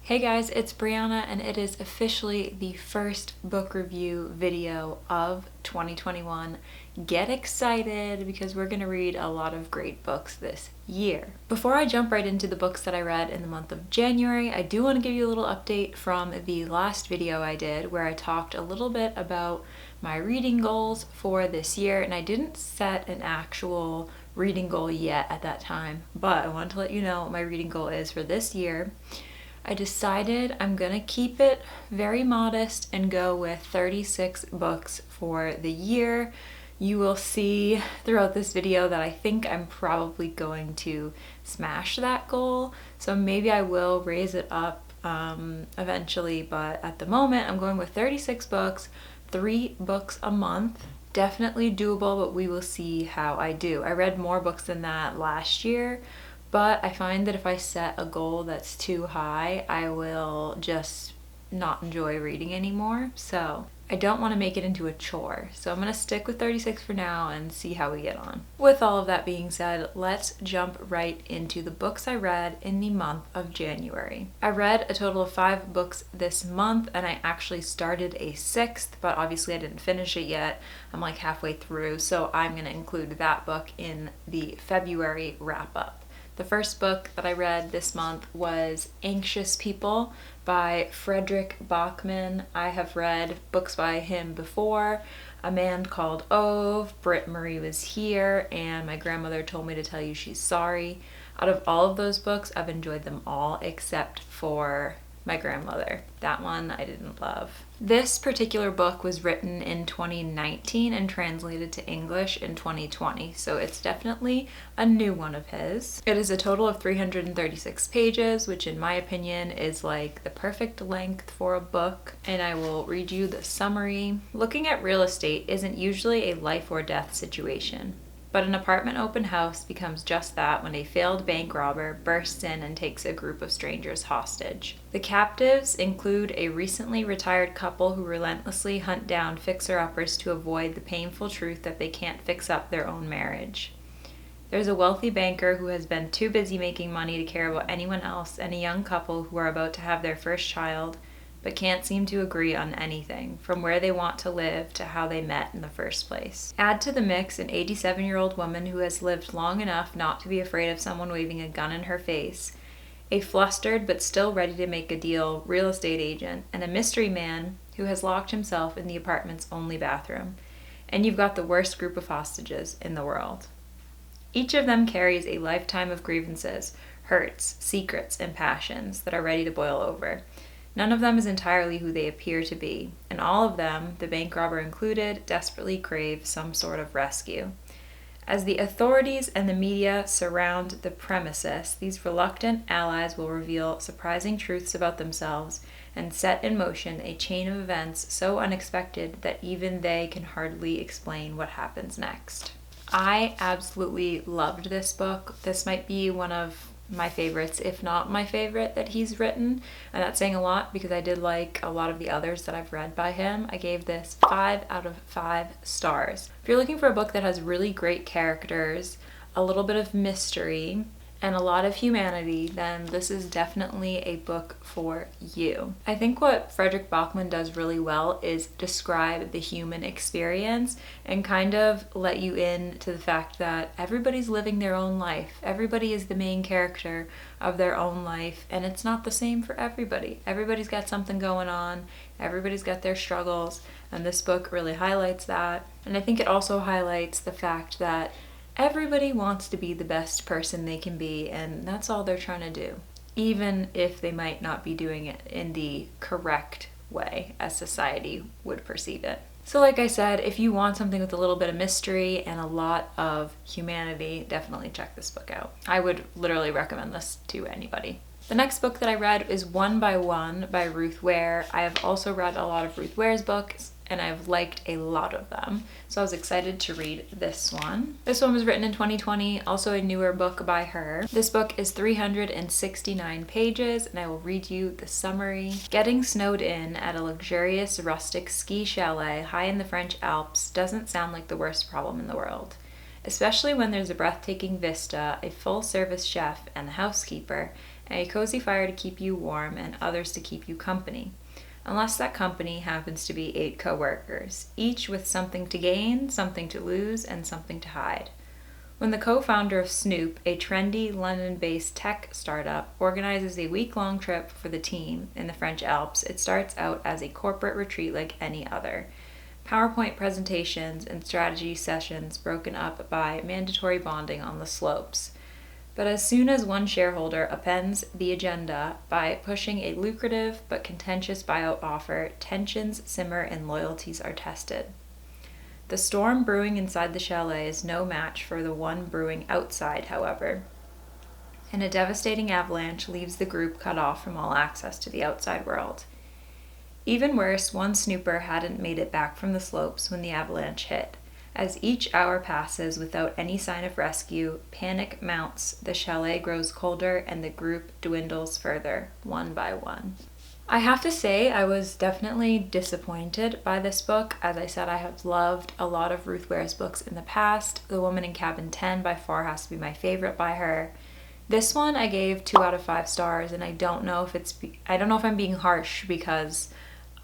Hey guys, it's Brianna and it is officially the first book review video of 2021. Get excited because we're going to read a lot of great books this year. Before I jump right into the books that I read in the month of January, I do want to give you a little update from the last video I did where I talked a little bit about my reading goals for this year, and I didn't set an actual reading goal yet at that time, but I wanted to let you know what my reading goal is for this year. I decided I'm gonna keep it very modest and go with 36 books for the year. You will see throughout this video that I think I'm probably going to smash that goal. So maybe I will raise it up eventually, but at the moment I'm going with 36 books, 3 books a month. Definitely doable, but we will see how I do. I read more books than that last year, but I find that if I set a goal that's too high, I will just not enjoy reading anymore. So I don't want to make it into a chore. So I'm going to stick with 36 for now and see how we get on. With all of that being said, let's jump right into the books I read in the month of January. I read a total of 5 books this month, and I actually started a 6th, but obviously I didn't finish it yet. I'm like halfway through, so I'm going to include that book in the February wrap-up. The first book that I read this month was Anxious People by Frederick Bachman. I have read books by him before. A Man Called Ove, Britt Marie Was Here, and My Grandmother Told Me to Tell You She's Sorry. Out of all of those books, I've enjoyed them all except for My Grandmother. That one I didn't love. This particular book was written in 2019 and translated to English in 2020, so it's definitely a new one of his. It is a total of 336 pages, which in my opinion is like the perfect length for a book, and I will read you the summary. Looking at real estate isn't usually a life or death situation. But an apartment open house becomes just that when a failed bank robber bursts in and takes a group of strangers hostage. The captives include a recently retired couple who relentlessly hunt down fixer-uppers to avoid the painful truth that they can't fix up their own marriage. There's a wealthy banker who has been too busy making money to care about anyone else, and a young couple who are about to have their first child but can't seem to agree on anything, from where they want to live to how they met in the first place. Add to the mix an 87-year-old woman who has lived long enough not to be afraid of someone waving a gun in her face, a flustered but still ready to make a deal real estate agent, and a mystery man who has locked himself in the apartment's only bathroom. And you've got the worst group of hostages in the world. Each of them carries a lifetime of grievances, hurts, secrets, and passions that are ready to boil over. None of them is entirely who they appear to be, and all of them, the bank robber included, desperately crave some sort of rescue. As the authorities and the media surround the premises, these reluctant allies will reveal surprising truths about themselves and set in motion a chain of events so unexpected that even they can hardly explain what happens next. I absolutely loved this book. This might be one of my favorites, if not my favorite that he's written, and that's saying a lot because I did like a lot of the others that I've read by him. I gave this 5 out of 5 stars. If you're looking for a book that has really great characters, a little bit of mystery, and a lot of humanity, then this is definitely a book for you. I think what Frederick Bachman does really well is describe the human experience and kind of let you in to the fact that everybody's living their own life. Everybody is the main character of their own life, and it's not the same for everybody. Everybody's got something going on. Everybody's got their struggles, and this book really highlights that. And I think it also highlights the fact that everybody wants to be the best person they can be, and that's all they're trying to do, even if they might not be doing it in the correct way as society would perceive it. So like I said, if you want something with a little bit of mystery and a lot of humanity, definitely check this book out. I would literally recommend this to anybody. The next book that I read is One by One by Ruth Ware. I have also read a lot of Ruth Ware's books, and I've liked a lot of them. So I was excited to read this one. This one was written in 2020, also a newer book by her. This book is 369 pages, and I will read you the summary. Getting snowed in at a luxurious rustic ski chalet high in the French Alps doesn't sound like the worst problem in the world. especially when there's a breathtaking vista, a full-service chef, and the housekeeper, a cozy fire to keep you warm, and others to keep you company. Unless that company happens to be 8 co-workers, each with something to gain, something to lose, and something to hide. When the co-founder of Snoop, a trendy London-based tech startup, organizes a week-long trip for the team in the French Alps, it starts out as a corporate retreat like any other. PowerPoint presentations and strategy sessions broken up by mandatory bonding on the slopes. But as soon as one shareholder upends the agenda by pushing a lucrative but contentious buyout offer, tensions simmer and loyalties are tested. The storm brewing inside the chalet is no match for the one brewing outside, however, and a devastating avalanche leaves the group cut off from all access to the outside world. Even worse, one snooper hadn't made it back from the slopes when the avalanche hit. As each hour passes without any sign of rescue, panic mounts, the chalet grows colder, and the group dwindles further, one by one. I have to say I was definitely disappointed by this book. As I said, I have loved a lot of Ruth Ware's books in the past. The Woman in Cabin 10 by far has to be my favorite by her. This one I gave 2 out of 5 stars, and I don't know if I'm being harsh because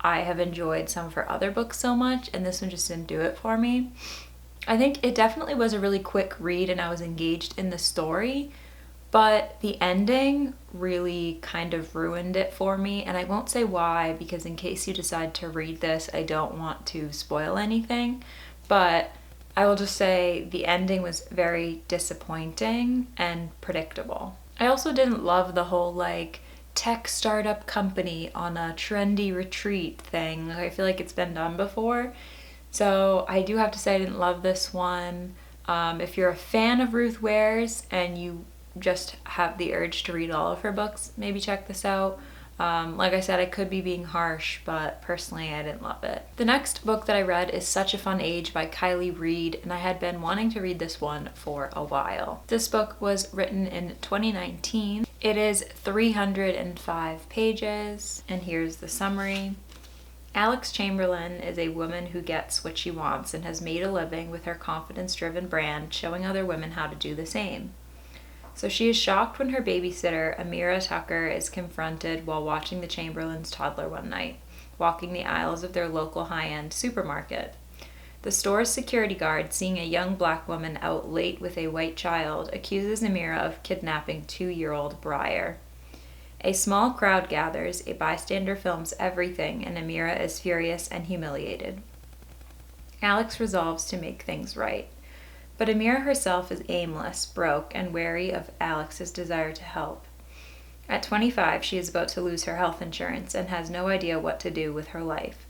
I have enjoyed some of her other books so much, and this one just didn't do it for me. I think it definitely was a really quick read and I was engaged in the story, but the ending really kind of ruined it for me, and I won't say why because in case you decide to read this, I don't want to spoil anything, but I will just say the ending was very disappointing and predictable. I also didn't love the whole tech startup company on a trendy retreat thing. I feel like it's been done before. So I do have to say I didn't love this one. If you're a fan of Ruth Ware's and you just have the urge to read all of her books, maybe check this out. Like I said, I could be being harsh, but personally I didn't love it. The next book that I read is Such a Fun Age by Kiley Reid, and I had been wanting to read this one for a while. This book was written in 2019. It is 305 pages, and here's the summary. Alex Chamberlain is a woman who gets what she wants and has made a living with her confidence-driven brand, showing other women how to do the same. So she is shocked when her babysitter, Amira Tucker, is confronted while watching the Chamberlains toddler one night, walking the aisles of their local high-end supermarket. The store's security guard, seeing a young black woman out late with a white child, accuses Amira of kidnapping 2-year-old Briar. A small crowd gathers, a bystander films everything, and Amira is furious and humiliated. Alex resolves to make things right. But Amira herself is aimless, broke, and wary of Alex's desire to help. At 25, she is about to lose her health insurance and has no idea what to do with her life.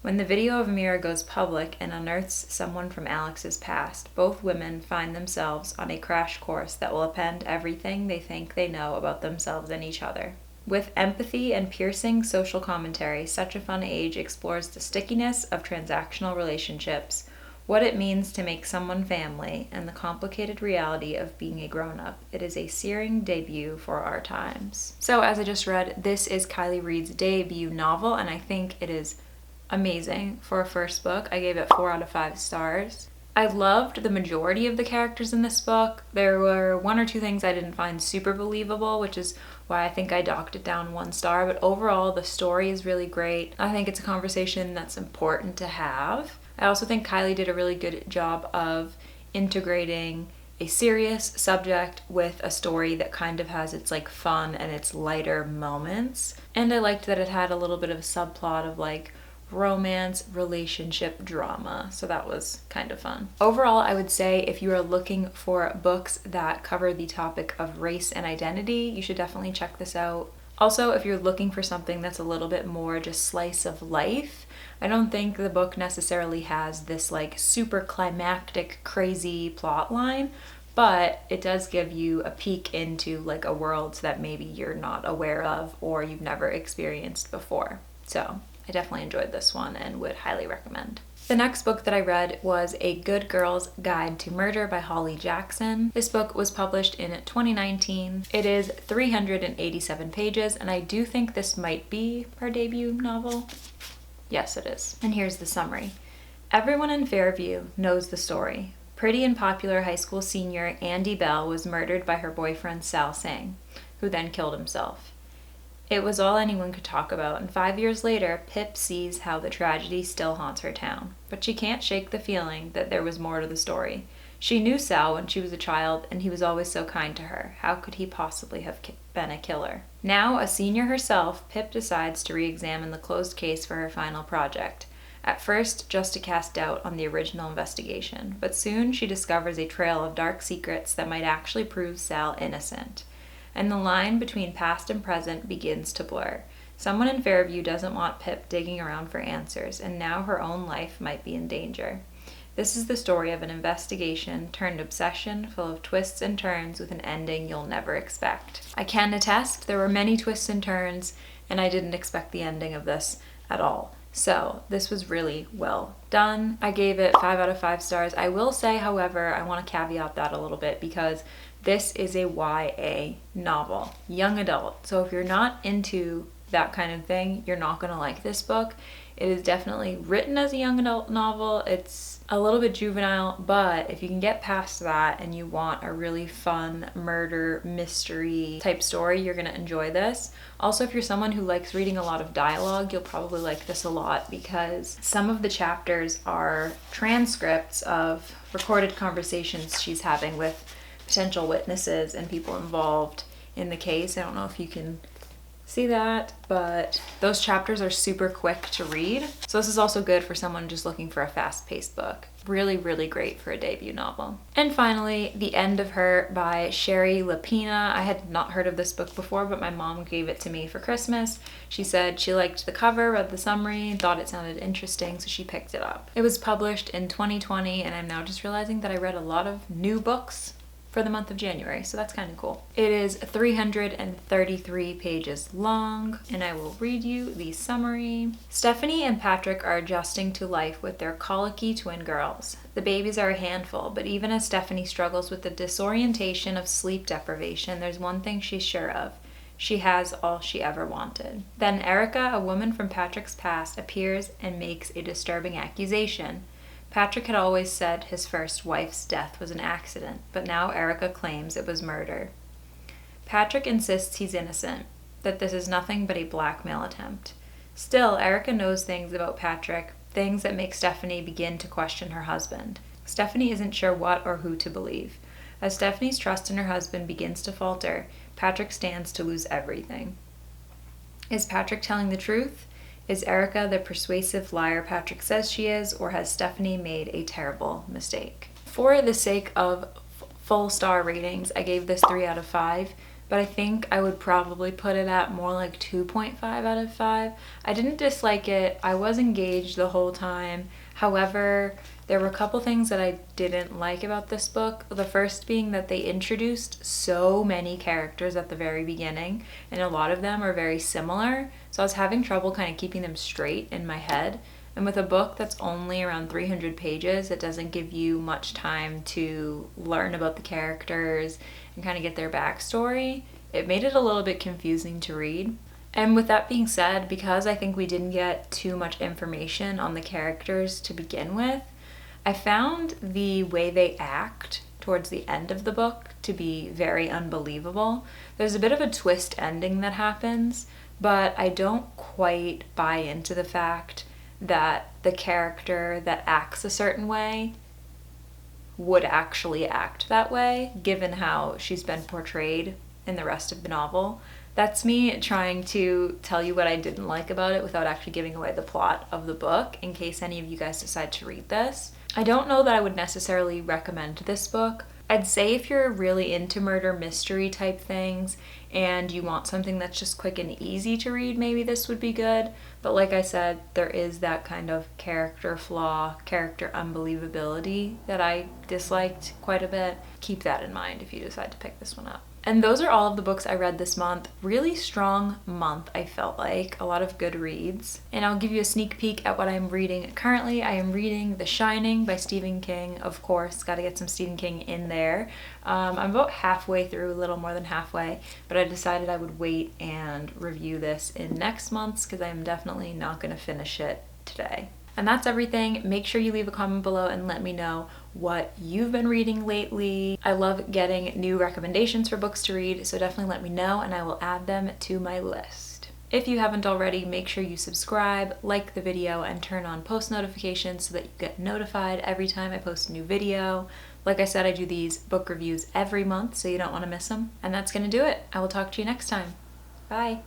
When the video of Amira goes public and unearths someone from Alex's past, both women find themselves on a crash course that will upend everything they think they know about themselves and each other. With empathy and piercing social commentary, Such a Fun Age explores the stickiness of transactional relationships, what it means to make someone family, and the complicated reality of being a grown-up. It is a searing debut for our times. So as I just read, this is Kiley Reid's debut novel, and I think it is amazing for a first book. I gave it 4 out of 5 stars. I loved the majority of the characters in this book. There were 1 or 2 things I didn't find super believable, which is why I think I docked it down 1 star, but overall the story is really great. I think it's a conversation that's important to have. I also think Kiley did a really good job of integrating a serious subject with a story that kind of has its fun and its lighter moments. And I liked that it had a little bit of a subplot of romance, relationship drama, so that was kind of fun. Overall, I would say if you are looking for books that cover the topic of race and identity, you should definitely check this out. Also, if you're looking for something that's a little bit more just slice of life, I don't think the book necessarily has this super climactic, crazy plot line, but it does give you a peek into a world that maybe you're not aware of or you've never experienced before. So I definitely enjoyed this one and would highly recommend. The next book that I read was A Good Girl's Guide to Murder by Holly Jackson. This book was published in 2019. It is 387 pages, and I do think this might be her debut novel. Yes, it is. And here's the summary. Everyone in Fairview knows the story. Pretty and popular high school senior Andy Bell was murdered by her boyfriend Sal Singh. who then killed himself. It was all anyone could talk about, and 5 years later, Pip sees how the tragedy still haunts her town. But she can't shake the feeling that there was more to the story. She knew Sal when she was a child, and he was always so kind to her. How could he possibly have been a killer? Now, a senior herself, Pip decides to re-examine the closed case for her final project. At first, just to cast doubt on the original investigation, but soon she discovers a trail of dark secrets that might actually prove Sal innocent. And the line between past and present begins to blur. Someone in Fairview doesn't want Pip digging around for answers, and now her own life might be in danger. This is the story of an investigation turned obsession full of twists and turns with an ending you'll never expect. I can attest there were many twists and turns, and I didn't expect the ending of this at all. So this was really well done. I gave it 5 out of 5 stars. I will say, however, I want to caveat that a little bit because this is a YA novel, young adult. So if you're not into that kind of thing, you're not going to like this book. It is definitely written as a young adult novel. It's a little bit juvenile, but if you can get past that and you want a really fun murder mystery type story, you're going to enjoy this. Also, if you're someone who likes reading a lot of dialogue, you'll probably like this a lot because some of the chapters are transcripts of recorded conversations she's having with potential witnesses and people involved in the case. I don't know if you can see that, but those chapters are super quick to read. So this is also good for someone just looking for a fast-paced book. Really, really great for a debut novel. And finally, The End of Her by Sherry Lapina. I had not heard of this book before, but my mom gave it to me for Christmas. She said she liked the cover, read the summary, thought it sounded interesting, so she picked it up. It was published in 2020, and I'm now just realizing that I read a lot of new books for the month of January, so that's kind of cool. It is 333 pages long, and I will read you the summary. Stephanie and Patrick are adjusting to life with their colicky twin girls. The babies are a handful, but even as Stephanie struggles with the disorientation of sleep deprivation, there's one thing she's sure of. She has all she ever wanted. Then Erica, a woman from Patrick's past, appears and makes a disturbing accusation. Patrick had always said his first wife's death was an accident, but now Erica claims it was murder. Patrick insists he's innocent, that this is nothing but a blackmail attempt. Still, Erica knows things about Patrick, things that make Stephanie begin to question her husband. Stephanie isn't sure what or who to believe. As Stephanie's trust in her husband begins to falter, Patrick stands to lose everything. Is Patrick telling the truth? Is Erica the persuasive liar Patrick says she is, or has Stephanie made a terrible mistake? For the sake of full star ratings, I gave this 3 out of 5, but I think I would probably put it at more like 2.5 out of 5. I didn't dislike it. I was engaged the whole time. However, there were a couple things that I didn't like about this book. The first being that they introduced so many characters at the very beginning, and a lot of them are very similar. So I was having trouble kind of keeping them straight in my head. And with a book that's only around 300 pages, it doesn't give you much time to learn about the characters and kind of get their backstory. It made it a little bit confusing to read. And with that being said, because I think we didn't get too much information on the characters to begin with, I found the way they act towards the end of the book to be very unbelievable. There's a bit of a twist ending that happens, but I don't quite buy into the fact that the character that acts a certain way would actually act that way, given how she's been portrayed in the rest of the novel. That's me trying to tell you what I didn't like about it without actually giving away the plot of the book, in case any of you guys decide to read this. I don't know that I would necessarily recommend this book. I'd say if you're really into murder mystery type things and you want something that's just quick and easy to read, maybe this would be good. But like I said, there is that kind of character flaw, character unbelievability that I disliked quite a bit. Keep that in mind if you decide to pick this one up. And those are all of the books I read this month. Really strong month, I felt like. A lot of good reads. And I'll give you a sneak peek at what I'm reading currently. I am reading The Shining by Stephen King, of course. Gotta get some Stephen King in there. I'm about halfway through, a little more than halfway, but I decided I would wait and review this in next month's because I'm definitely not gonna finish it today. And that's everything. Make sure you leave a comment below and let me know what you've been reading lately. I love getting new recommendations for books to read, so definitely let me know and I will add them to my list. If you haven't already, make sure you subscribe, like the video, and turn on post notifications so that you get notified every time I post a new video. Like I said, I do these book reviews every month, so you don't want to miss them. And that's gonna do it. I will talk to you next time. Bye.